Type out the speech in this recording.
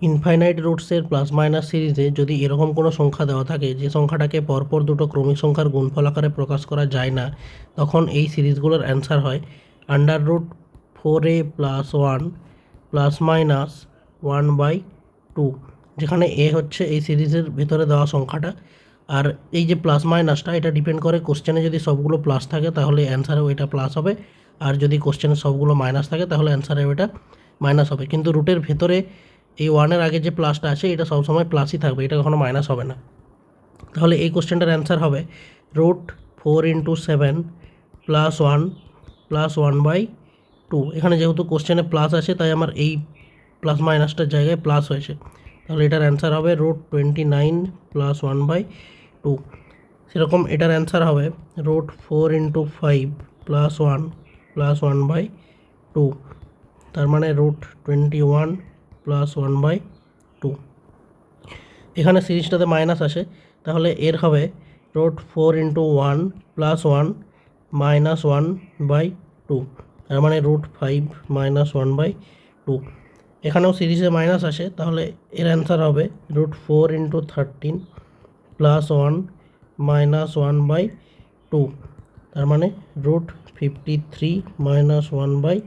Infinite রুটসের plus minus সিরিজে যদি এরকম কোনো সংখ্যা দেওয়া থাকে যে সংখ্যাটাকে পরপর দুটো ক্রমিক সংখ্যার গুণফল আকারে প্রকাশ করা যায় না, তখন এই সিরিজগুলোর অ্যান্সার হয় under root 4a plus 1 plus minus 1/2, যেখানে এ হচ্ছে এই সিরিজের ভেতরে দেওয়া সংখ্যাটা। আর এই যে প্লাস মাইনাসটা, এটা ডিপেন্ড করে কোশ্চেনে যদি সবগুলো প্লাস থাকে তাহলে অ্যান্সারেও এটা প্লাস হবে, আর যদি কোশ্চেনে সবগুলো মাইনাস থাকে তাহলে অ্যান্সারেও এটা মাইনাস হবে। কিন্তু রুটের ভেতরে এই ওয়ানের আগে যে প্লাসটা আছে এটা সবসময় প্লাসই থাকবে, এটা কখনো মাইনাস হবে না। তাহলে এই কোশ্চেনটার অ্যান্সার হবে রুট 4 × 7 প্লাস 1 প্লাস 1/2। এখানে যেহেতু কোশ্চেনে প্লাস আছে তাই আমার এই প্লাস মাইনাসটার জায়গায় প্লাস হয়েছে, তাহলে এটার অ্যান্সার হবে রুট 29 প্লাস 1/2। সেরকম এটার অ্যান্সার হবে রুট 4 × 5 প্লাস 1 প্লাস 1/2, তার মানে রুট 21 প্লাস 1/2। এখানে সিরিজটাতে মাইনাস আসে, তাহলে এর হবে রুট 4 × 1 প্লাস 1 মাইনাস 1/2, তার মানে রুট 5 মাইনাস 1/2। এখানেও সিরিজে মাইনাস আসে, তাহলে এর অ্যান্সার হবে রুট 4 × 13 প্লাস 1 মাইনাস 1/2, তার মানে রুট 53 মাইনাস 1/2।